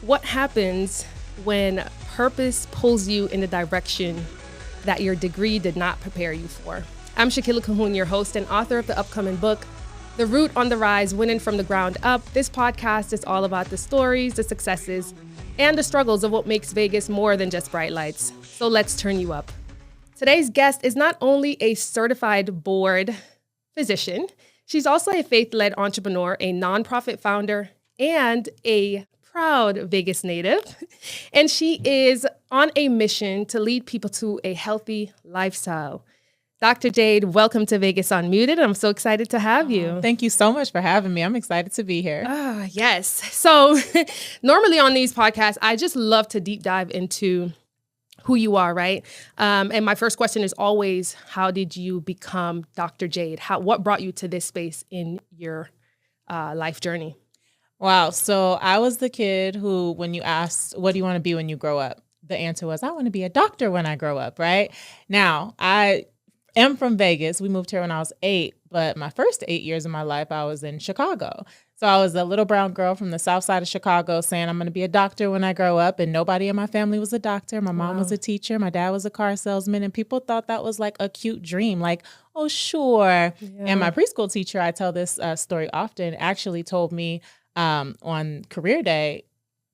What happens when purpose pulls you in a direction that your degree did not prepare you for? I'm Shakila Cahoon, your host and author of the upcoming book, The Root on the Rise, Winning from the Ground Up. This podcast is all about the stories, the successes, and the struggles of what makes Vegas more than just bright lights. So let's turn you up. Today's guest is not only a certified board physician, she's also a faith-led entrepreneur, a nonprofit founder, and a proud Vegas native. And she is on a mission to lead people to a healthy lifestyle. Dr. Jade, welcome to Vegas Unmuted. I'm so excited to have you. Thank you so much for having me. I'm excited to be here. Yes. So normally on these podcasts, I just love to deep dive into who you are, right? And my first question is always, how did you become Dr. Jade? What brought you to this space in your life journey? Wow. So I was the kid who, when you asked, what do you want to be when you grow up? The answer was, I want to be a doctor when I grow up, right? Now, I am from Vegas. We moved here when I was 8, but my first 8 years of my life, I was in Chicago. So I was a little brown girl from the south side of Chicago saying I'm going to be a doctor when I grow up, and nobody in my family was a doctor. My mom was a teacher. My dad was a car salesman, and people thought that was like a cute dream, like, oh, sure. Yeah. And my preschool teacher, I tell this story often, actually told me on career day,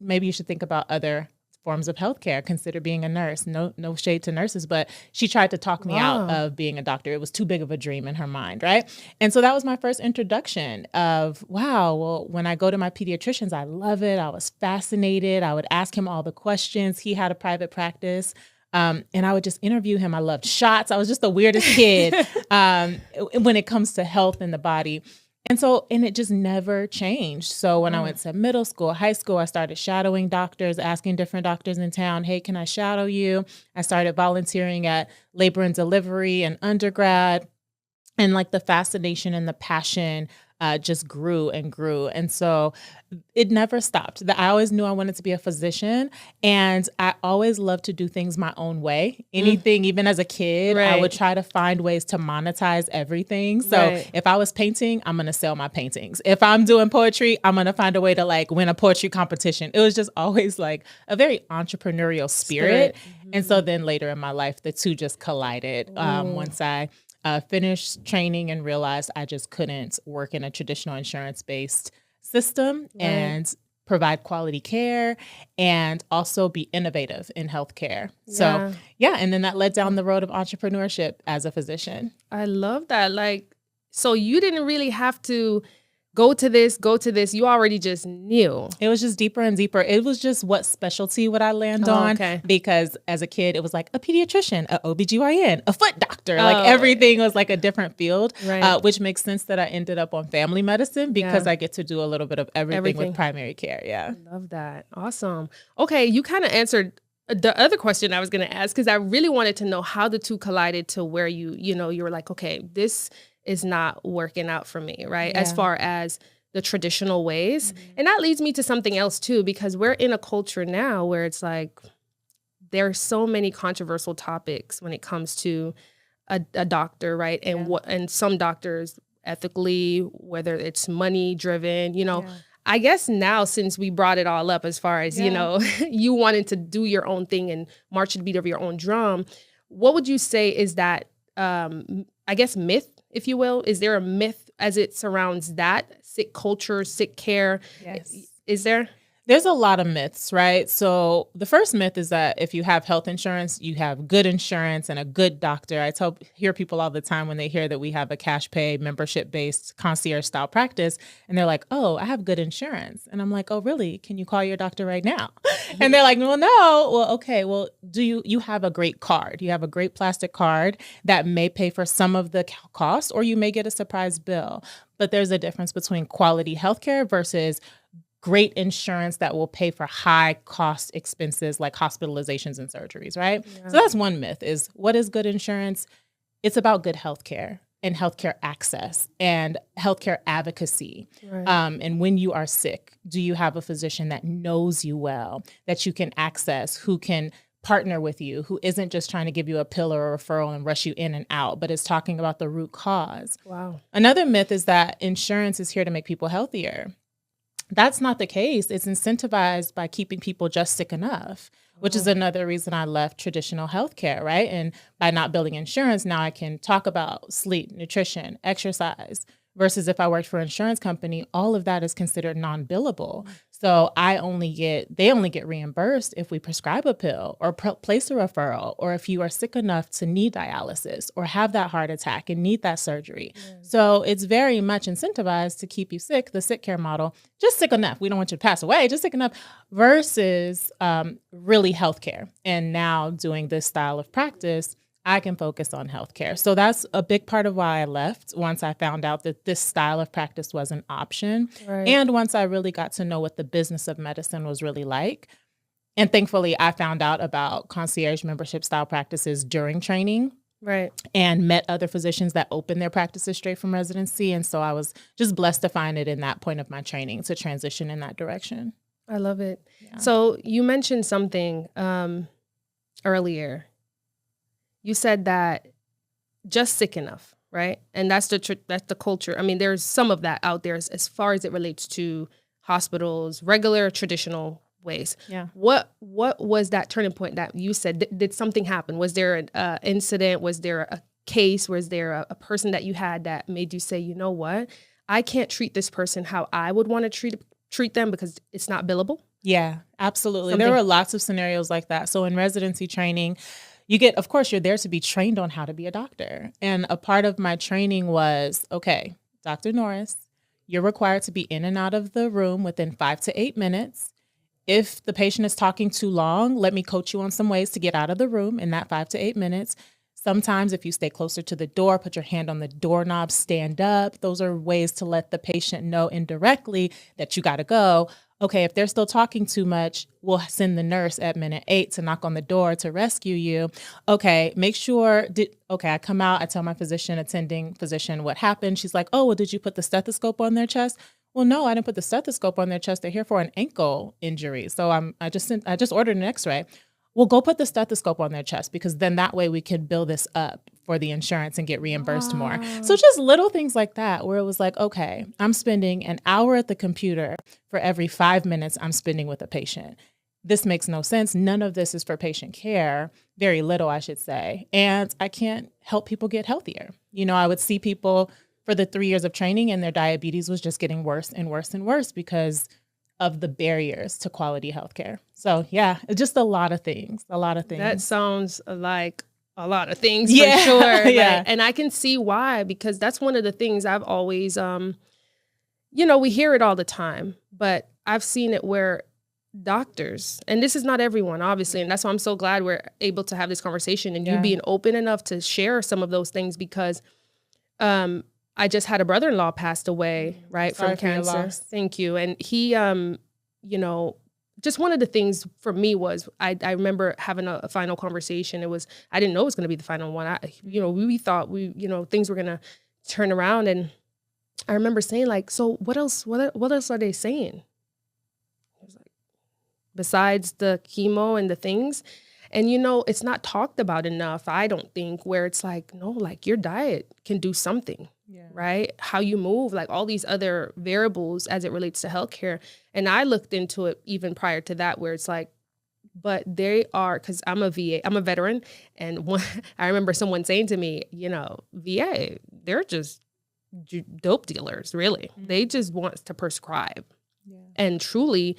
maybe you should think about other forms of healthcare, consider being a nurse. No shade to nurses, but she tried to talk me out of being a doctor. It was too big of a dream in her mind, right? And so that was my first introduction of, wow, well, when I go to my pediatricians, I love it. I was fascinated. I would ask him all the questions. He had a private practice. And I would just interview him. I loved shots. I was just the weirdest kid when it comes to health in the body. And it just never changed. So when I went to middle school, high school, I started shadowing doctors, asking different doctors in town, hey, can I shadow you? I started volunteering at labor and delivery and undergrad. And like the fascination and the passion just grew and grew. And so it never stopped. I always knew I wanted to be a physician, and I always loved to do things my own way. Anything, even as a kid, I would try to find ways to monetize everything. So if I was painting, I'm going to sell my paintings. If I'm doing poetry, I'm going to find a way to like win a poetry competition. It was just always like a very entrepreneurial spirit. And so then later in my life, the two just collided once I finished training and realized I just couldn't work in a traditional insurance-based system and provide quality care and also be innovative in healthcare. So and then that led down the road of entrepreneurship as a physician. I love that. Like, so you didn't really have to go to this. You already just knew. It was just deeper and deeper. It was just what specialty would I land on? Okay. Because as a kid, it was like a pediatrician, a OBGYN, a foot doctor. Like everything was like a different field, which makes sense that I ended up on family medicine because I get to do a little bit of everything with primary care. Yeah. I love that. Awesome. Okay. You kind of answered the other question I was going to ask, because I really wanted to know how the two collided to where you were like, okay, this is not working out for me, right? As far as the traditional ways. And that leads me to something else too, because we're in a culture now where it's like, there are so many controversial topics when it comes to a doctor, right? And and some doctors ethically, whether it's money driven, I guess now, since we brought it all up as far as, you wanted to do your own thing and march to the beat of your own drum, what would you say is that, I guess, myth, if you will? Is there a myth as it surrounds that? Sick culture, sick care? Yes. Is there? There's a lot of myths, right? So the first myth is that if you have health insurance, you have good insurance and a good doctor. I hear people all the time when they hear that we have a cash pay, membership-based concierge style practice, and they're like, oh, I have good insurance. And I'm like, oh, really? Can you call your doctor right now? And they're like, well, no. Well, okay. Well, you have a great card? You have a great plastic card that may pay for some of the cost, or you may get a surprise bill. But there's a difference between quality healthcare versus great insurance that will pay for high cost expenses like hospitalizations and surgeries, right? Yeah. So that's one myth, is what is good insurance? It's about good healthcare and healthcare access and healthcare advocacy. Right. And when you are sick, do you have a physician that knows you well, that you can access, who can partner with you, who isn't just trying to give you a pill or a referral and rush you in and out, but is talking about the root cause? Wow. Another myth is that insurance is here to make people healthier. That's not the case. It's incentivized by keeping people just sick enough, which is another reason I left traditional healthcare, right? And by not building insurance, now I can talk about sleep, nutrition, exercise, versus if I worked for an insurance company, all of that is considered non-billable. So they only get reimbursed if we prescribe a pill or place a referral, or if you are sick enough to need dialysis or have that heart attack and need that surgery. Yeah. So it's very much incentivized to keep you sick, the sick care model, just sick enough. We don't want you to pass away, just sick enough, versus really healthcare. And now doing this style of practice, I can focus on healthcare. So that's a big part of why I left once I found out that this style of practice was an option. Right. And once I really got to know what the business of medicine was really like. And thankfully, I found out about concierge membership style practices during training. Right. And met other physicians that opened their practices straight from residency. And so I was just blessed to find it in that point of my training to transition in that direction. I love it. Yeah. So you mentioned something earlier. You said that just sick enough, right? And that's the culture. I mean, there's some of that out there as far as it relates to hospitals, regular traditional ways. Yeah. What was that turning point that you said? Did something happen? Was there an incident? Was there a case? Was there a person that you had that made you say, you know what? I can't treat this person how I would want to treat them because it's not billable? Yeah, absolutely. There were lots of scenarios like that. So in residency training, of course, you're there to be trained on how to be a doctor. And a part of my training was, okay, Dr. Norris, you're required to be in and out of the room within 5 to 8 minutes. If the patient is talking too long, let me coach you on some ways to get out of the room in that 5 to 8 minutes. Sometimes if you stay closer to the door, put your hand on the doorknob, stand up. Those are ways to let the patient know indirectly that you got to go. Okay, if they're still talking too much, we'll send the nurse at minute 8 to knock on the door to rescue you. Okay, make sure, I come out, I tell my attending physician what happened. She's like, oh, well, did you put the stethoscope on their chest? Well, no, I didn't put the stethoscope on their chest. They're here for an ankle injury. So I just ordered an x-ray. Well, go put the stethoscope on their chest, because then that way we can bill this up for the insurance and get reimbursed more. So just little things like that, where it was like, okay, I'm spending an hour at the computer for every 5 minutes I'm spending with a patient. This makes no sense. None of this is for patient care, very little, I should say. And I can't help people get healthier. I would see people for the 3 years of training and their diabetes was just getting worse and worse and worse because of the barriers to quality healthcare. So yeah, just a lot of things. That sounds like a lot of things, for sure. Yeah. And I can see why, because that's one of the things I've always, we hear it all the time, but I've seen it where doctors, and this is not everyone, obviously, and that's why I'm so glad we're able to have this conversation and you being open enough to share some of those things, because I just had a brother-in-law passed away, right, from cancer. Thank you. And he, just one of the things for me was I remember having a final conversation. I didn't know it was going to be the final one. We thought things were going to turn around. And I remember saying, like, so what else are they saying? I was like, besides the chemo and the things. And, it's not talked about enough, I don't think, where it's like, no, like your diet can do something. Yeah. Right? How you move, like all these other variables as it relates to healthcare. And I looked into it even prior to that, where it's like, but they are, because I'm a veteran. And I remember someone saying to me, VA, they're just dope dealers, really. Mm-hmm. They just want to prescribe. Yeah. And truly,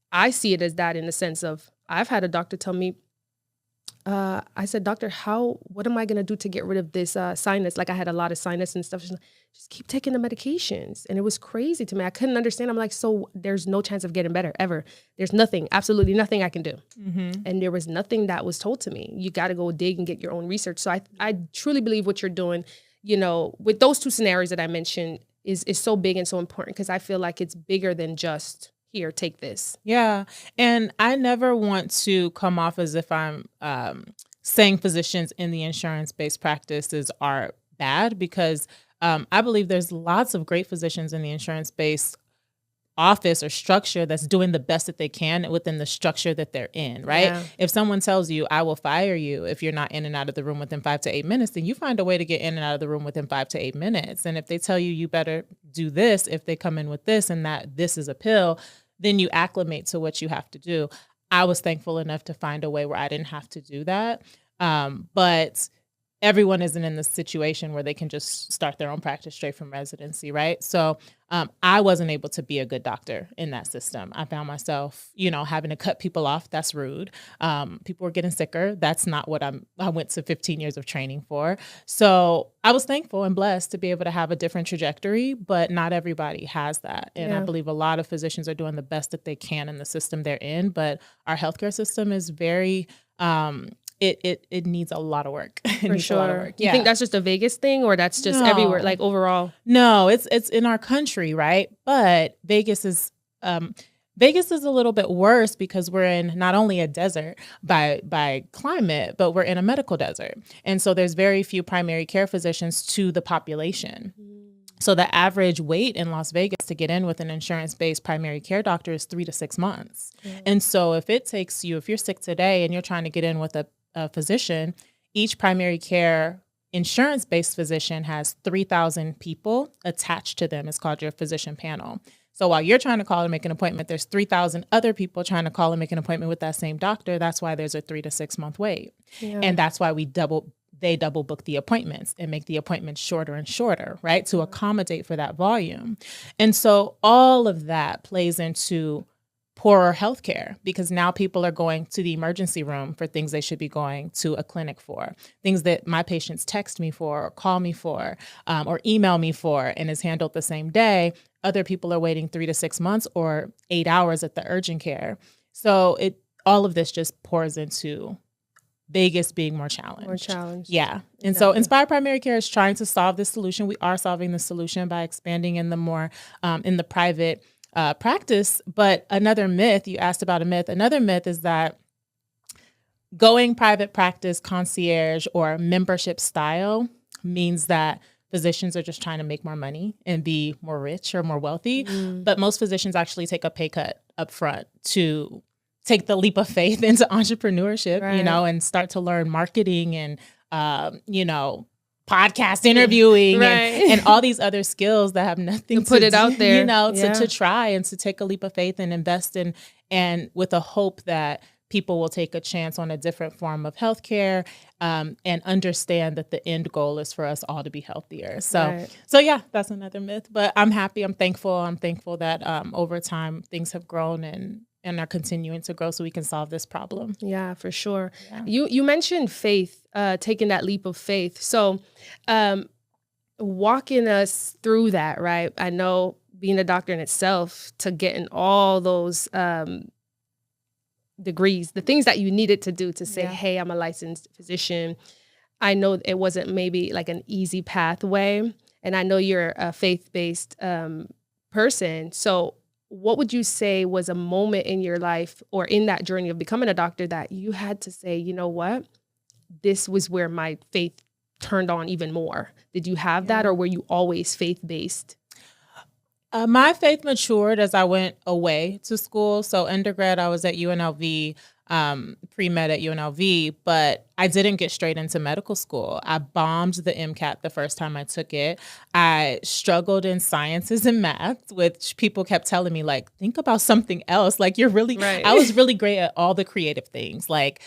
I see it as that, in the sense of, I've had a doctor tell me, I said, doctor, what am I going to do to get rid of this sinus? Like I had a lot of sinus and stuff. She's like, just keep taking the medications. And it was crazy to me. I couldn't understand. I'm like, so there's no chance of getting better ever. There's absolutely nothing I can do. Mm-hmm. And there was nothing that was told to me. You got to go dig and get your own research. So I truly believe what you're doing, with those two scenarios that I mentioned is so big and so important, because I feel like it's bigger than just, here, take this. Yeah. And I never want to come off as if I'm saying physicians in the insurance-based practices are bad, because I believe there's lots of great physicians in the insurance-based office or structure that's doing the best that they can within the structure that they're in, right? Yeah. If someone tells you, I will fire you if you're not in and out of the room within 5 to 8 minutes, then you find a way to get in and out of the room within 5 to 8 minutes. And if they tell you, you better do this, if they come in with this and that this is a pill, then you acclimate to what you have to do. I was thankful enough to find a way where I didn't have to do that. But everyone isn't in this situation where they can just start their own practice straight from residency, right? So I wasn't able to be a good doctor in that system. I found myself, having to cut people off. That's rude. People were getting sicker. That's not what I went to 15 years of training for. So I was thankful and blessed to be able to have a different trajectory, but not everybody has that. And I believe a lot of physicians are doing the best that they can in the system they're in, but our healthcare system is very it needs a lot of work. For sure. You think that's just a Vegas thing, or that's just everywhere, like overall? No, it's in our country, right? But Vegas is a little bit worse because we're in not only a desert by climate, but we're in a medical desert. And so there's very few primary care physicians to the population. So the average wait in Las Vegas to get in with an insurance-based primary care doctor is 3 to 6 months. And so if you're sick today and you're trying to get in with a physician, each primary care insurance-based physician has 3,000 people attached to them. It's called your physician panel. So while you're trying to call and make an appointment, there's 3,000 other people trying to call and make an appointment with that same doctor. That's why there's a 3 to 6 month wait. And that's why they double book the appointments and make the appointments shorter and shorter, right? To accommodate for that volume. And so all of that plays into poorer healthcare because now people are going to the emergency room for things they should be going to a clinic for, things that my patients text me for or call me for or email me for and is handled the same day. Other people are waiting 3 to 6 months or 8 hours at the urgent care. So all of this just pours into Vegas being more challenged. Yeah. And so Inspire Primary Care is trying to solve this solution. We are solving the solution by expanding in the more in the private practice. But another myth, you asked about a myth. Another myth is that going private practice, concierge, or membership style means that physicians are just trying to make more money and be more rich or more wealthy. But most physicians actually take a pay cut up front to take the leap of faith into entrepreneurship, and start to learn marketing and, podcast interviewing and all these other skills that have nothing to put it out there, to try and to take a leap of faith and invest in, and with a hope that people will take a chance on a different form of healthcare and understand that the end goal is for us all to be healthier. So yeah, that's another myth, but I'm happy. I'm thankful that over time things have grown and are continuing to grow so we can solve this problem. Yeah, for sure. Yeah. You mentioned faith, taking that leap of faith. So walking us through that, right? I know being a doctor in itself, to get in all those degrees, the things that you needed to do to say, hey, I'm a licensed physician. I know it wasn't maybe like an easy pathway. And I know you're a faith-based person. So what would you say was a moment in your life or in that journey of becoming a doctor that you had to say, you know what, this was where my faith turned on even more? Did you have that, or were you always faith-based? My faith matured as I went away to school. So undergrad, I was at UNLV, pre-med at UNLV, but I didn't get straight into medical school. I bombed the MCAT the first time I took it. I struggled in sciences and math, which people kept telling me, like, think about something else. Like, you're really, I was really great at all the creative things, like,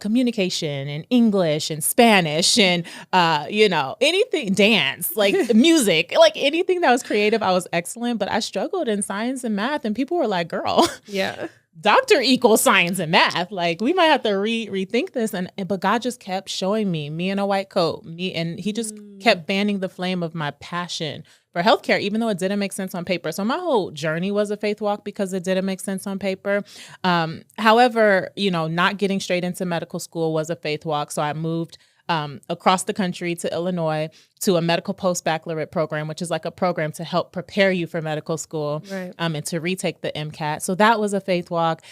communication and English and Spanish and, anything, dance, like music, like anything that was creative, I was excellent, but I struggled in science and math, and people were like, girl, doctor equals science and math. Like, we might have to rethink this. But God just kept showing me in a white coat, and he just kept fanning the flame of my passion for healthcare, even though it didn't make sense on paper. So my whole journey was a faith walk because it didn't make sense on paper. However, not getting straight into medical school was a faith walk. So I moved across the country to Illinois to a medical post-baccalaureate program, which is like a program to help prepare you for medical school and to retake the MCAT. So that was a faith walk.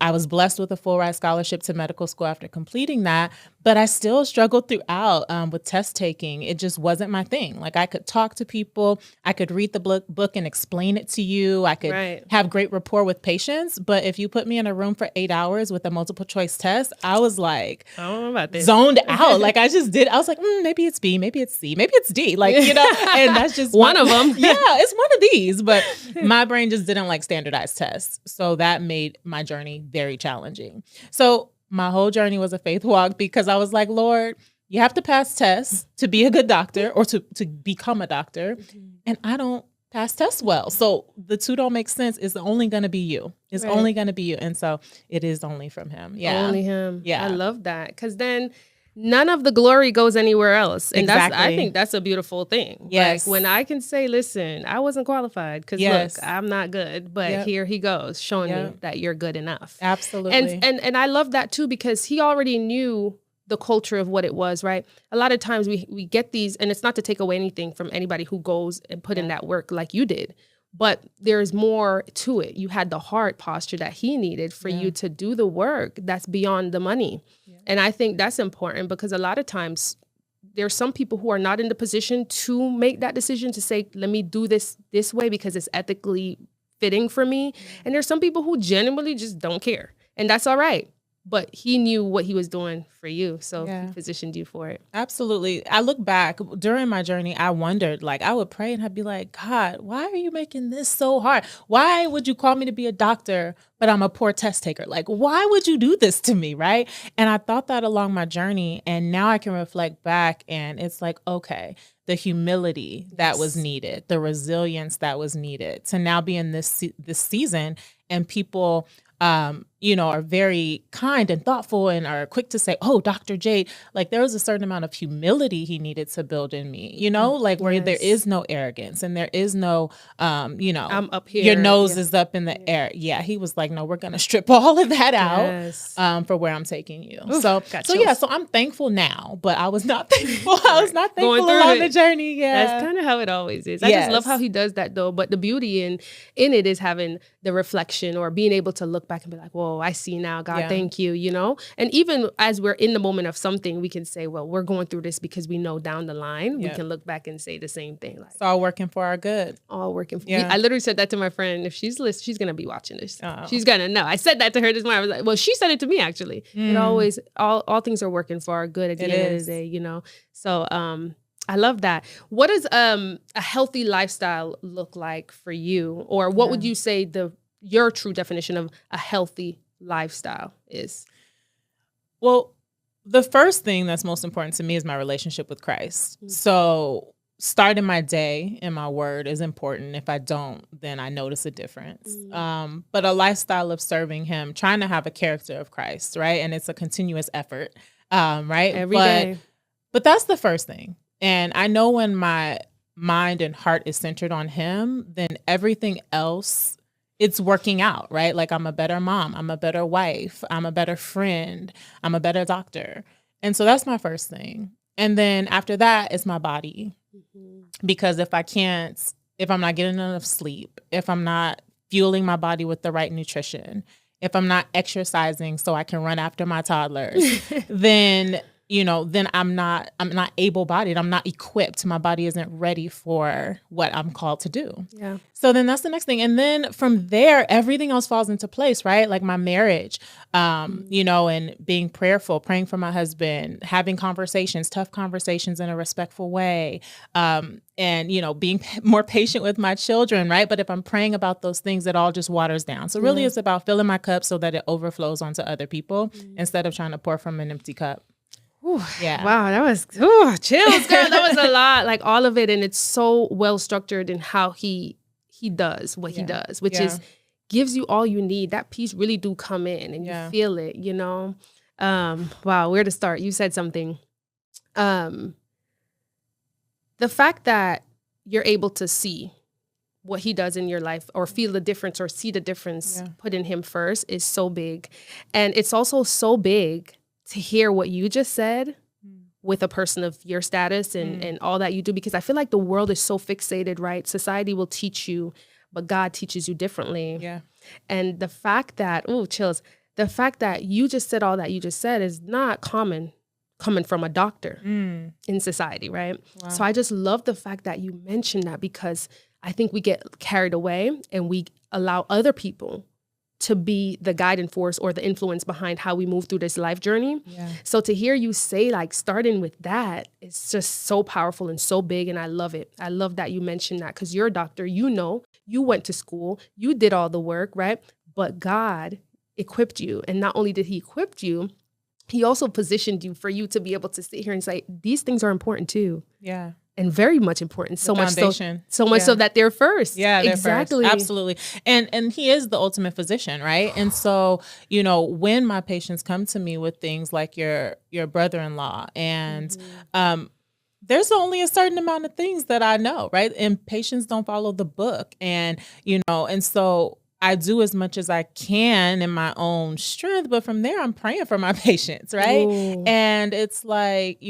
I was blessed with a full ride scholarship to medical school after completing that, But I still struggled throughout with test taking. It just wasn't my thing. Like I could talk to people, I could read the book and explain it to you. I could Right. have great rapport with patients. But if you put me in a room for 8 hours with a multiple choice test, I was like I don't know about this. zoned out. Like I was like, maybe it's B, maybe it's C, maybe it's D. Like, and that's just one of them. Yeah, it's one of these. But my brain just didn't like standardized tests. So that made my journey very challenging. So my whole journey was a faith walk because I was like, Lord, you have to pass tests to be a good doctor or to become a doctor. And I don't pass tests well. So the two don't make sense. It's only going to be you. It's only going to be you. And so it is only from him. Yeah. Only him. Yeah. I love that. Because then none of the glory goes anywhere else. And I think that's a beautiful thing. Yes. Like when I can say, listen, I wasn't qualified because look, I'm not good, but here he goes showing me that you're good enough. Absolutely. And I love that too, because he already knew the culture of what it was, right? A lot of times we get these, and it's not to take away anything from anybody who goes and put in that work like you did, but there's more to it. You had the heart posture that he needed for you to do the work that's beyond the money. And I think that's important because a lot of times there's some people who are not in the position to make that decision to say, let me do this way because it's ethically fitting for me. And there's some people who genuinely just don't care. And that's all right. But he knew what he was doing for you. So he positioned you for it. Absolutely. I look back during my journey, I wondered, like, I would pray and I'd be like, God, why are you making this so hard? Why would you call me to be a doctor, but I'm a poor test taker? Like, why would you do this to me? Right. And I thought that along my journey. And now I can reflect back and it's like, okay, the humility that was needed, the resilience that was needed to now be in this season and people are very kind and thoughtful and are quick to say, oh, Dr. Jade, like there was a certain amount of humility he needed to build in me, like where there is no arrogance and there is no, I'm up here. Your nose is up in the air. Yeah. He was like, no, we're going to strip all of that out for where I'm taking you. Oof, so I'm thankful now, but I was not thankful. I was not thankful along the journey. Yeah. That's kind of how it always is. I just love how he does that though. But the beauty in it is having the reflection or being able to look back and be like, whoa, I see now, God, thank you, And even as we're in the moment of something, we can say, well, we're going through this because we know down the line, we can look back and say the same thing. Like, it's all working for our good. All working for I literally said that to my friend. If she's listening, she's going to be watching this. She's going to know. I said that to her this morning. I was like, well, she said it to me, actually. It always, all things are working for our good at the end of the day, So, I love that. What does a healthy lifestyle look like for you? Or what would you say your true definition of a healthy lifestyle is? Well, the first thing that's most important to me is my relationship with Christ. So starting my day in my word is important. If I don't, then I notice a difference. But a lifestyle of serving him, trying to have a character of Christ, right? And it's a continuous effort, right? Every day. But that's the first thing. And I know when my mind and heart is centered on him, then everything else, it's working out, right? Like I'm a better mom, I'm a better wife, I'm a better friend, I'm a better doctor. And so that's my first thing. And then after that, it's my body. Because if I'm not getting enough sleep, if I'm not fueling my body with the right nutrition, if I'm not exercising so I can run after my toddlers, then I'm not able-bodied. I'm not equipped. My body isn't ready for what I'm called to do. Yeah. So then that's the next thing. And then from there, everything else falls into place, right? Like my marriage, and being prayerful, praying for my husband, having conversations, tough conversations in a respectful way, and being more patient with my children, right? But if I'm praying about those things, it all just waters down. So really it's about filling my cup so that it overflows onto other people instead of trying to pour from an empty cup. Ooh, yeah. Wow, that was chills, girl. That was a lot, like all of it, and it's so well structured in how he does what he does, which is gives you all you need. That piece really do come in, and you feel it. Wow, where to start? You said something. The fact that you're able to see what he does in your life, or feel the difference, or see the difference put in him first, is so big, and it's also so big to hear what you just said with a person of your status and all that you do, because I feel like the world is so fixated, right? Society will teach you, but God teaches you differently. Yeah. And the fact that, chills, the fact that you just said all that you just said is not common. coming from a doctor in society, right? Wow. So I just love the fact that you mentioned that, because I think we get carried away and we allow other people to be the guiding force or the influence behind how we move through this life journey. Yeah. So to hear you say, like, starting with that, it's just so powerful and so big, and I love it. I love that you mentioned that, because you're a doctor, you went to school, you did all the work, right? But God equipped you, and not only did he equip you, he also positioned you for you to be able to sit here and say, these things are important too. Yeah. And very much important. So much so that they're first. Yeah, they're exactly. First. Absolutely. And he is the ultimate physician, right? And so, when my patients come to me with things like your brother-in-law, and there's only a certain amount of things that I know, right? And patients don't follow the book. And, and so I do as much as I can in my own strength, but from there I'm praying for my patients, right? Ooh. And it's like,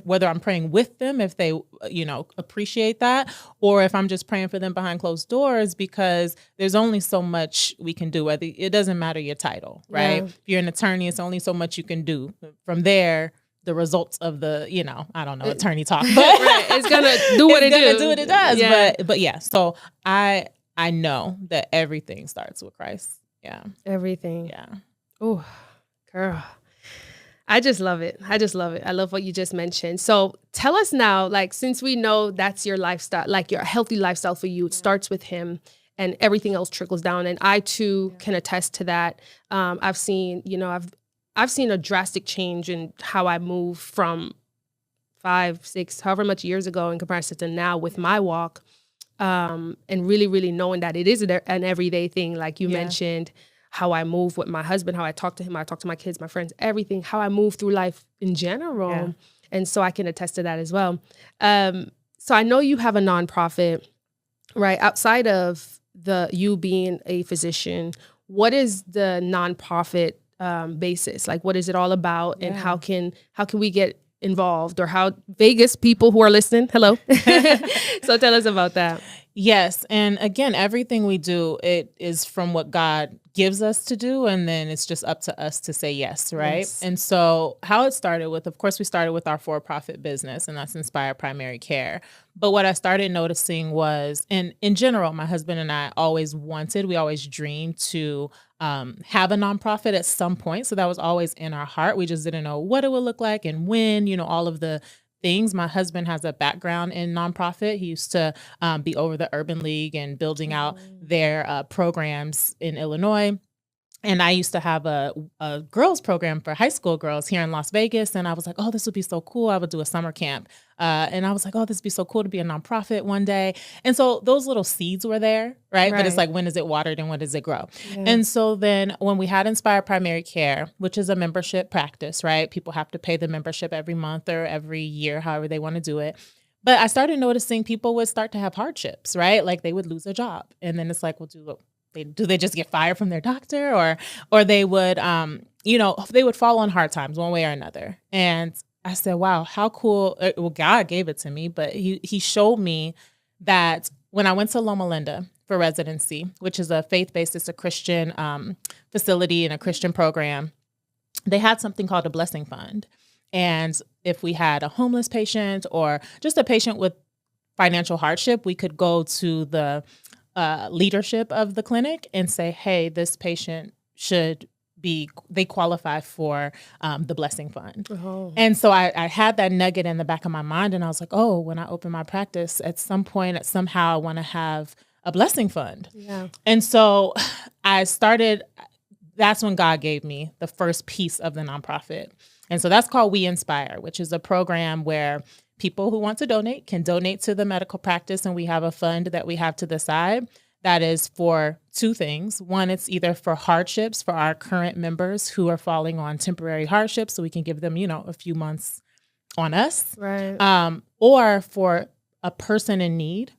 whether I'm praying with them, if they, appreciate that, or if I'm just praying for them behind closed doors, because there's only so much we can do. It doesn't matter your title, right? Yeah. If you're an attorney, it's only so much you can do. From there, the results of the, I don't know, attorney talk, but right. It's gonna do what it does. Yeah. But yeah, so I know that everything starts with Christ. Yeah. Everything. Yeah. Oh, girl. I just love it. I love what you just mentioned. So tell us now, like, since we know that's your lifestyle, like your healthy lifestyle for you, it starts with him and everything else trickles down. And I too can attest to that. I've seen a drastic change in how I move from 5, 6, however much years ago in comparison to now with my walk. And really, really knowing that it is an everyday thing. Like you mentioned, how I move with my husband, how I talk to him, how I talk to my kids, my friends, everything, how I move through life in general. Yeah. And so I can attest to that as well. So I know you have a nonprofit, right? Outside of you being a physician, what is the nonprofit basis? Like, what is it all about? And how can we get involved, or how Vegas people who are listening, hello. So tell us about that. Yes. And again, everything we do, it is from what God gives us to do. And then it's just up to us to say yes, right? Yes. And so how it started with, of course, we started with our for-profit business, and that's Inspire Primary Care. But what I started noticing was, and in general, my husband and I we always dreamed to have a nonprofit at some point. So that was always in our heart. We just didn't know what it would look like and when, all of the things. My husband has a background in nonprofit. He used to be over the Urban League and building out their programs in Illinois. And I used to have a girls program for high school girls here in Las Vegas. And I was like, oh, this would be so cool. I would do a summer camp. And I was like, oh, this would be so cool to be a nonprofit one day. And so those little seeds were there, right? But it's like, when is it watered and when does it grow? Yeah. And so then when we had Inspire Primary Care, which is a membership practice, right? People have to pay the membership every month or every year, however they want to do it. But I started noticing people would start to have hardships, right? Like they would lose a job. And then it's like, well, do they just get fired from their doctor, or they would, they would fall on hard times one way or another. And I said, wow, how cool. Well, God gave it to me, but he showed me that when I went to Loma Linda for residency, which is a faith-based, it's a Christian facility and a Christian program, they had something called a blessing fund. And if we had a homeless patient or just a patient with financial hardship, we could go to the leadership of the clinic and say, hey, this patient they qualify for the blessing fund. Oh. And so I had that nugget in the back of my mind, and I was like, oh, when I open my practice, at some point, somehow I want to have a blessing fund. Yeah. And so that's when God gave me the first piece of the nonprofit. And so that's called We Inspire, which is a program where people who want to donate can donate to the medical practice, and we have a fund that we have to the side that is for two things. One, it's either for hardships for our current members who are falling on temporary hardships, so we can give them, a few months on us, right? Or for a person in need,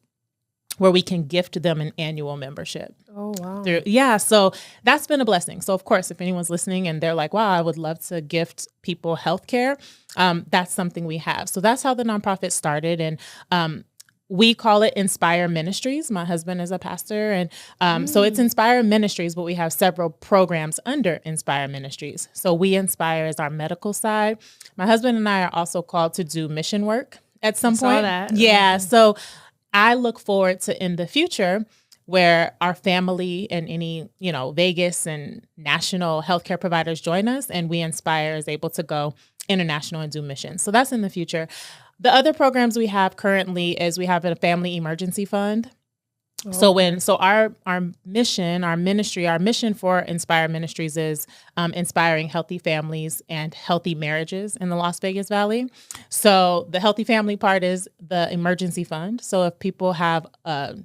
where we can gift them an annual membership. Oh, wow. So that's been a blessing. So, of course, if anyone's listening and they're like, wow, I would love to gift people healthcare, that's something we have. So that's how the nonprofit started. And we call it Inspire Ministries. My husband is a pastor. And so it's Inspire Ministries, but we have several programs under Inspire Ministries. So We Inspire is our medical side. My husband and I are also called to do mission work at some point. Saw that. Yeah. So I look forward to in the future where our family and any, Vegas and national healthcare providers join us, and We Inspire is able to go international and do missions. So that's in the future. The other programs we have currently is we have a family emergency fund. Oh. So our mission, our ministry, our mission for Inspire Ministries is inspiring healthy families and healthy marriages in the Las Vegas Valley. So the healthy family part is the emergency fund. So if people have a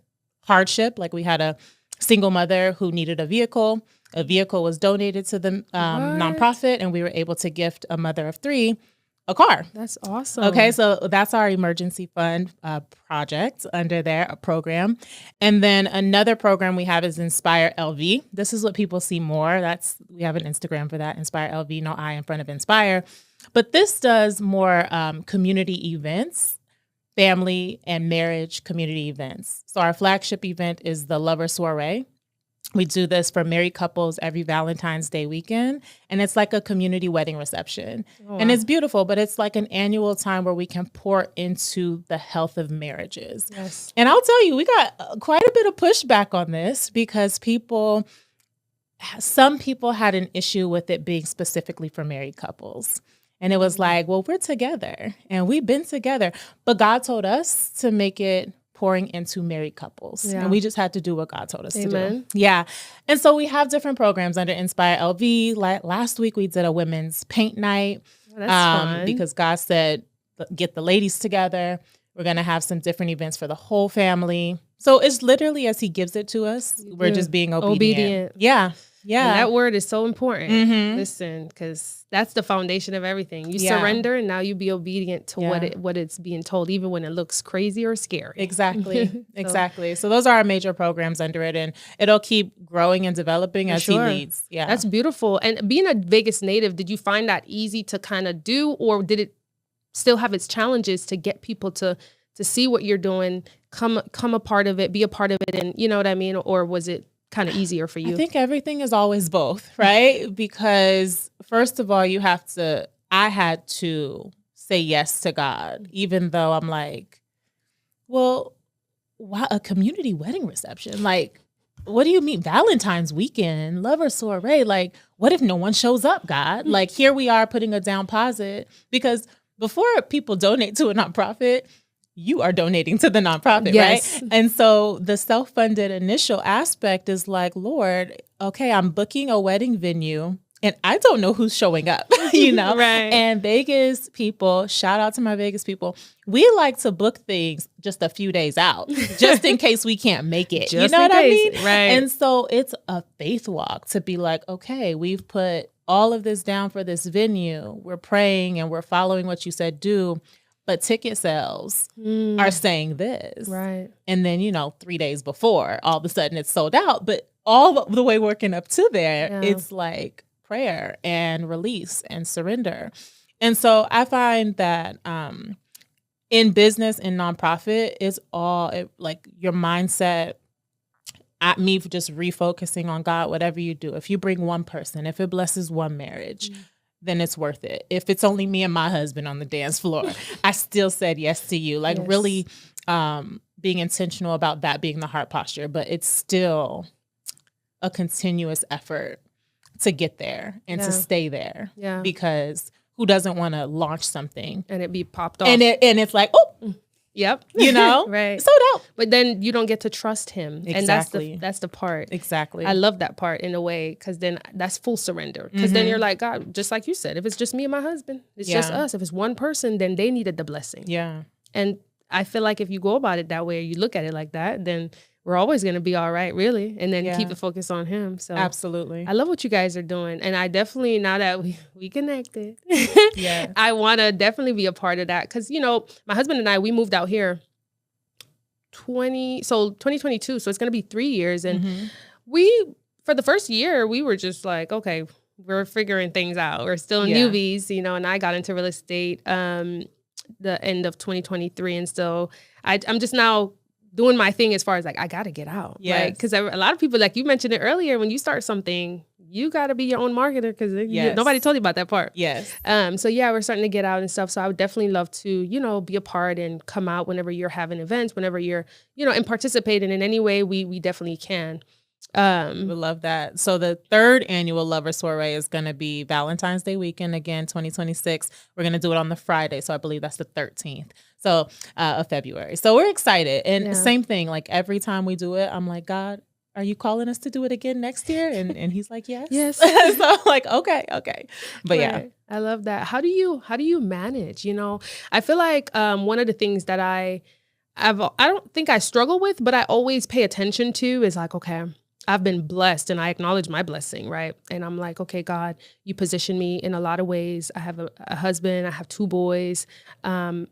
hardship, like we had a single mother who needed a vehicle was donated to the nonprofit, and we were able to gift a mother of 3 a car. That's awesome. Okay, so that's our emergency fund project under there, a program. And then another program we have is Inspire LV. This is what people see more. We have an Instagram for that, Inspire LV, no I in front of Inspire. But this does more community events, family and marriage community events. So our flagship event is the Lover Soiree. We do this for married couples every Valentine's Day weekend, and it's like a community wedding reception. Oh, wow. And it's beautiful, but it's like an annual time where we can pour into the health of marriages. Yes. And I'll tell you, we got quite a bit of pushback on this because some people had an issue with it being specifically for married couples. And it was like, well, we're together and we've been together, but God told us to make it pouring into married couples. Yeah. And we just had to do what God told us to do. Yeah. And so we have different programs under Inspire LV. Like last week, we did a women's paint night. That's fun. Because God said, get the ladies together. We're going to have some different events for the whole family. So it's literally as he gives it to us. We're just being obedient. Yeah. Yeah. And that word is so important. Mm-hmm. Listen, because that's the foundation of everything. You surrender, and now you be obedient to what it's being told, even when it looks crazy or scary. Exactly. Exactly. So those are our major programs under it, and it'll keep growing and developing as he leads. Yeah. That's beautiful. And being a Vegas native, did you find that easy to kind of do, or did it still have its challenges to get people to see what you're doing, come a part of it, be a part of it, and you know what I mean? Or was it kind of easier for you? I think everything is always both, right? Because first of all, I had to say yes to God, even though I'm like, well, wow, a community wedding reception? Like, what do you mean? Valentine's weekend, lover soiree? Like, what if no one shows up, God? Like, here we are putting a down deposit, because before people donate to a nonprofit, you are donating to the nonprofit, right? And so the self-funded initial aspect is like, Lord, okay, I'm booking a wedding venue and I don't know who's showing up, Right. And Vegas people, shout out to my Vegas people, we like to book things just a few days out, just in case we can't make it. You know what I mean? Right. And so it's a faith walk to be like, okay, we've put all of this down for this venue. We're praying and we're following what you said do. But ticket sales are saying this. Right. And then, 3 days before, all of a sudden it's sold out. But all the way working up to there, it's like prayer and release and surrender. And so I find that in business and nonprofit, it's all like your mindset. Me just refocusing on God, whatever you do. If you bring one person, if it blesses one marriage, then it's worth it. If it's only me and my husband on the dance floor, I still said yes to you. Like really being intentional about that being the heart posture, but it's still a continuous effort to get there and to stay there. Yeah. Because who doesn't want to launch something and it be popped off? And it's like, oh, yep. Right. Sold out. But then you don't get to trust him. Exactly. And that's the part. Exactly. I love that part in a way, because then that's full surrender. Because then you're like, God, just like you said, if it's just me and my husband, it's just us. If it's one person, then they needed the blessing. Yeah. And I feel like if you go about it that way, you look at it like that, then we're always going to be all right, really. And then keep the focus on him. So absolutely. I love what you guys are doing. And I definitely, now that we connected, I want to definitely be a part of that. Because, my husband and I, we moved out here 2022. So it's going to be 3 years. And for the first year, we were just like, okay, we're figuring things out. We're still newbies, and I got into real estate the end of 2023. And so I'm just now doing my thing as far as like, I got to get out. Yes. Right. Because a lot of people, like you mentioned it earlier, when you start something, you got to be your own marketer because nobody told you about that part. Yes. So yeah, we're starting to get out and stuff. So I would definitely love to, you know, be a part and come out whenever you're having events, whenever you're, you know, and participating in any way we definitely can. We would love that. So the third annual Lover Soiree is going to be Valentine's Day weekend again, 2026. We're going to do it on the Friday. So I believe that's the 13th. So of February. So we're excited. And same thing, like every time we do it, I'm like, God, are you calling us to do it again next year? And he's like, yes. Yes. So I'm like, okay. But yeah. I love that. How do you manage? You know, I feel like one of the things that I don't think I struggle with, but I always pay attention to is like, okay, I've been blessed and I acknowledge my blessing, right? And I'm like, okay, God, you position me in a lot of ways. I have a husband, I have 2 boys, and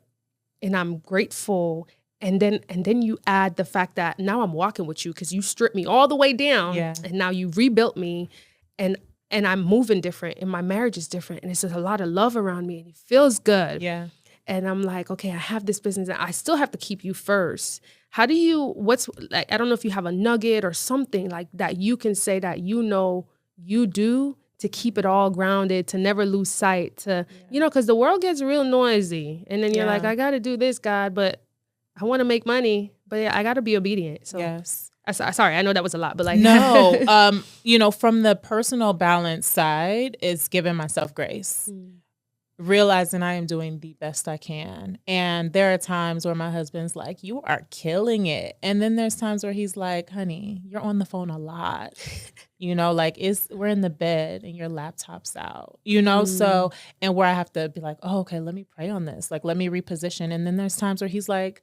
I'm grateful. And then you add the fact that now I'm walking with you because you stripped me all the way down, and now you rebuilt me, and I'm moving different, and my marriage is different, and it's just a lot of love around me, and it feels good. Yeah. And I'm like, okay, I have this business, and I still have to keep you first. How do you? What's like? I don't know if you have a nugget or something like that you can say that you know you do to keep it all grounded, to never lose sight, you know, because the world gets real noisy, and then you're like, I got to do this, God, but I want to make money, but I got to be obedient. So yes. Sorry, I know that was a lot, but like no, you know, from the personal balance side, it's giving myself grace, realizing I am doing the best I can. And there are times where my husband's like, you are killing it. And then there's times where he's like, honey, you're on the phone a lot. You know, like we're in the bed and your laptop's out, you know? So, and where I have to be like, oh, okay, let me pray on this. Like, let me reposition. And then there's times where he's like,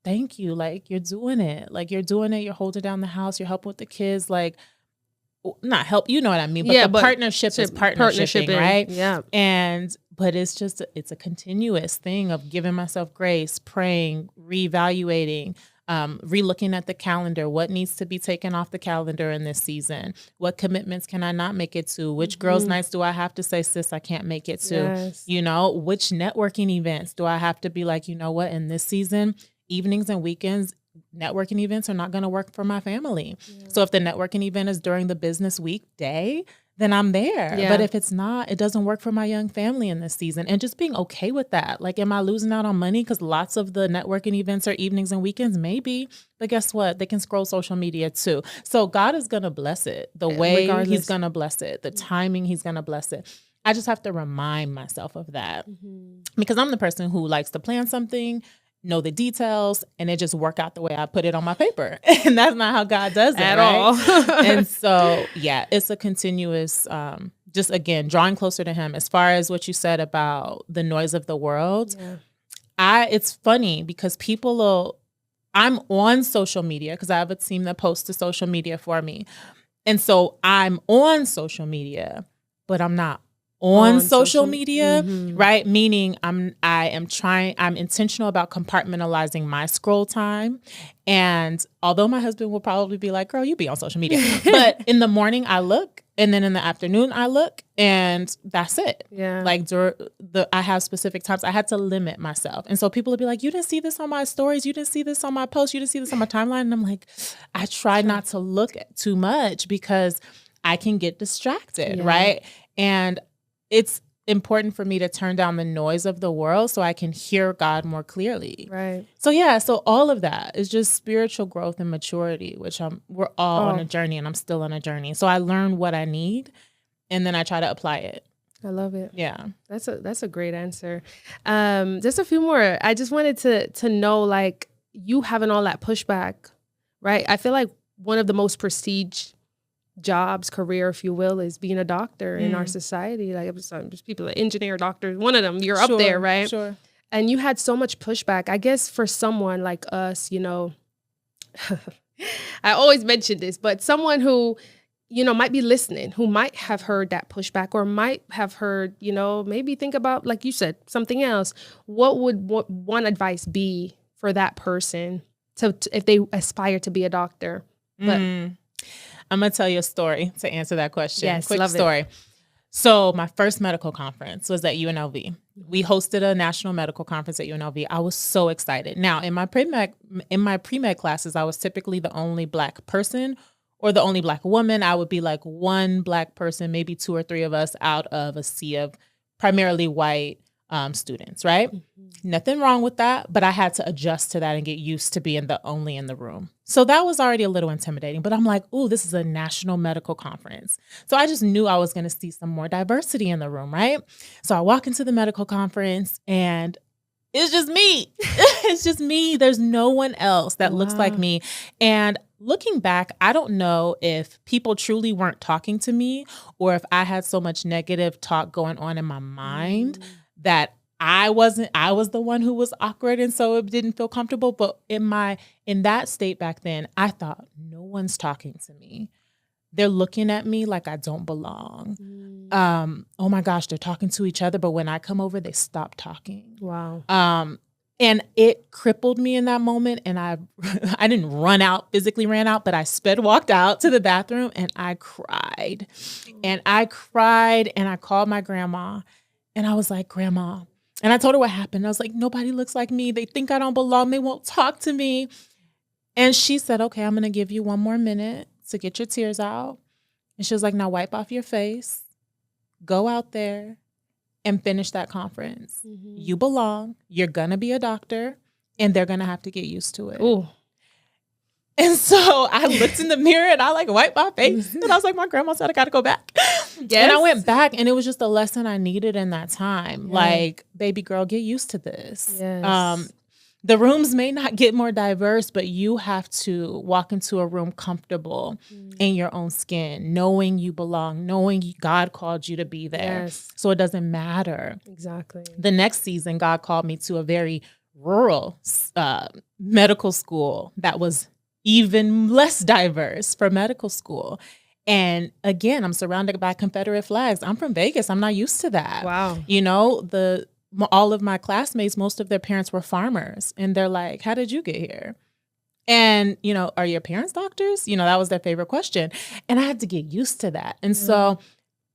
thank you. Like, you're doing it. Like, you're doing it. You're holding down the house. You're helping with the kids. Like, not help, you know what I mean? But partnership is partnership, right? Yeah. But it's a continuous thing of giving myself grace, praying, reevaluating, relooking at the calendar. What needs to be taken off the calendar in this season? What commitments can I not make it to? Which girls' nights do I have to say, sis, I can't make it to? Yes. You know, which networking events do I have to be like, you know what, in this season, evenings and weekends, networking events are not going to work for my family. Yeah. So if the networking event is during the business weekday, then I'm there. Yeah. But if it's not, it doesn't work for my young family in this season. And just being okay with that. Like, am I losing out on money? Because lots of the networking events are evenings and weekends, maybe. But guess what? They can scroll social media too. So God is going to bless it. The way he's going to bless it. The timing he's going to bless it. I just have to remind myself of that. Because I'm the person who likes to plan something, know the details, and it just work out the way I put it on my paper. And that's not how God does it at right? all. And so, yeah, it's a continuous, just again, drawing closer to him. As far as what you said about the noise of the world, it's funny because I'm on social media because I have a team that posts to social media for me. And so I'm on social media, but I'm not on social media, right? Meaning I'm intentional about compartmentalizing my scroll time. And although my husband will probably be like, girl, you be on social media. But in the morning I look, and then in the afternoon I look, and that's it. Yeah. Like I have specific times. I had to limit myself. And so people will be like, you didn't see this on my stories. You didn't see this on my posts. You didn't see this on my timeline. And I'm like, I try not to look at too much because I can get distracted, right? And it's important for me to turn down the noise of the world so I can hear God more clearly. Right. So all of that is just spiritual growth and maturity, which we're all on a journey, and I'm still on a journey. So I learn what I need, and then I try to apply it. I love it. Yeah. That's a great answer. Just a few more. I just wanted to know, like, you having all that pushback, right? I feel like one of the most prestige jobs, career, if you will, is being a doctor in our society. Like, there's people that engineer, doctors, one of them, you're up there, right? Sure. And you had so much pushback. I guess for someone like us, you know, I always mention this, but someone who, you know, might be listening, who might have heard that pushback or might have heard, you know, maybe think about, like you said, something else. What would one advice be for that person to if they aspire to be a doctor? But I'm going to tell you a story to answer that question. Yes, Quick story. So my first medical conference was at UNLV. We hosted a national medical conference at UNLV. I was so excited. Now, in my pre-med classes, I was typically the only Black person or the only Black woman. I would be like one Black person, maybe 2 or 3 of us out of a sea of primarily white students, right? Nothing wrong with that, but I had to adjust to that and get used to being the only in the room. So that was already a little intimidating, but I'm like, ooh, this is a national medical conference. So I just knew I was going to see some more diversity in the room, right? So I walk into the medical conference and it's just me. It's just me. There's no one else that looks like me. And looking back, I don't know if people truly weren't talking to me or if I had so much negative talk going on in my mind that I was the one who was awkward and so it didn't feel comfortable. But in that state back then, I thought, no one's talking to me. They're looking at me like I don't belong. Oh my gosh, they're talking to each other. But when I come over, they stop talking. Wow. And it crippled me in that moment. And I didn't physically ran out, but I walked out to the bathroom and I cried. And I called my grandma and I was like, Grandma. And I told her what happened. I was like, nobody looks like me. They think I don't belong. They won't talk to me. And she said, okay, I'm going to give you 1 more minute to get your tears out. And she was like, now wipe off your face, go out there and finish that conference. You belong. You're going to be a doctor and they're going to have to get used to it. Ooh. And so I looked in the mirror and I wiped my face. And I was like, my grandma said I got to go back. Yes. And I went back and it was just a lesson I needed in that time. Yes. Like, baby girl, get used to this. Yes. The rooms may not get more diverse, but you have to walk into a room comfortable in your own skin, knowing you belong, knowing God called you to be there. Yes. So it doesn't matter. Exactly. The next season, God called me to a very rural medical school that was even less diverse for medical school. And again, I'm surrounded by Confederate flags. I'm from Vegas. I'm not used to that. Wow. You know, all of my classmates, most of their parents were farmers. And they're like, how did you get here? And, you know, are your parents doctors? You know, that was their favorite question. And I had to get used to that. And so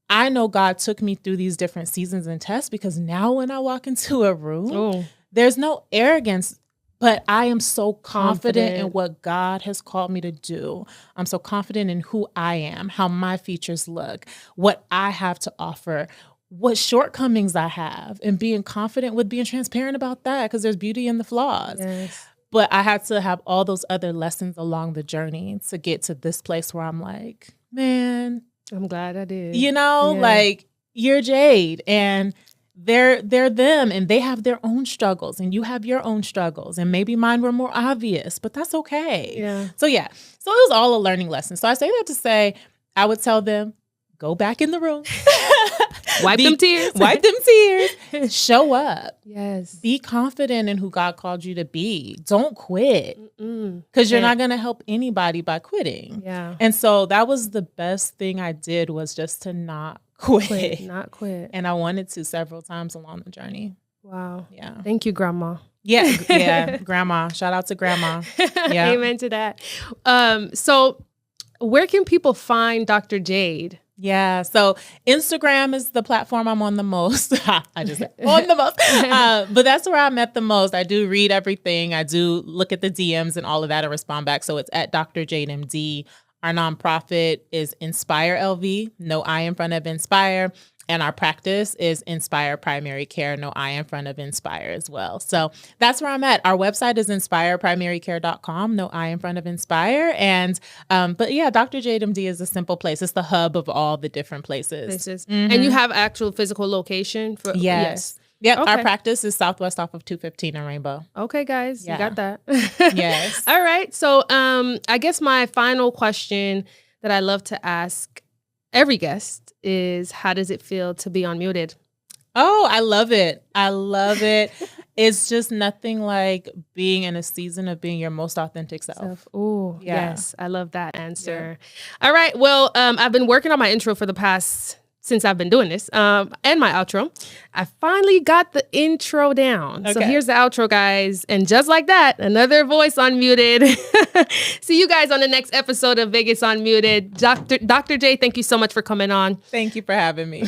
I know God took me through these different seasons and tests because now when I walk into a room, there's no arrogance. But I am so confident in what God has called me to do. I'm so confident in who I am, how my features look, what I have to offer, what shortcomings I have, and being confident with being transparent about that because there's beauty in the flaws. Yes. But I had to have all those other lessons along the journey to get to this place where I'm like, man, I'm glad I did. You know, like you're Jade and they're them and they have their own struggles and you have your own struggles and maybe mine were more obvious, but that's okay. Yeah. So it was all a learning lesson. So I say that to say, I would tell them, go back in the room. Wipe them tears. Show up. Yes. Be confident in who God called you to be. Don't quit. Because you're not going to help anybody by quitting. Yeah. And so that was the best thing I did was just to not quit. Not quit. And I wanted to several times along the journey. Wow. Yeah. Thank you, Grandma. Yeah. Grandma. Shout out to Grandma. Yeah. Amen to that. So where can people find Dr. Jade? Yeah. So Instagram is the platform I'm on the most. I just said on the most. But that's where I'm at the most. I do read everything. I do look at the DMs and all of that and respond back. So it's at Dr. Jade MD. Our nonprofit is Inspire LV, no I in front of Inspire. And our practice is Inspire Primary Care, no I in front of Inspire as well. So that's where I'm at. Our website is inspireprimarycare.com, no I in front of Inspire. And, but yeah, Dr. Jade MD is a simple place. It's the hub of all the different places. Mm-hmm. And you have actual physical location for? Yes. Yep. Okay. Our practice is southwest off of 215 in Rainbow. Okay, guys, you got that. Yes. All right. So I guess my final question that I love to ask every guest is, how does it feel to be unmuted? Oh, I love it. I love it. It's just nothing like being in a season of being your most authentic self. Oh, yes. I love that answer. Yeah. All right. Well, I've been working on my intro for the past since I've been doing this, and my outro. I finally got the intro down. Okay. So here's the outro, guys. And just like that, another voice unmuted. See you guys on the next episode of Vegas Unmuted. Dr. J, thank you so much for coming on. Thank you for having me.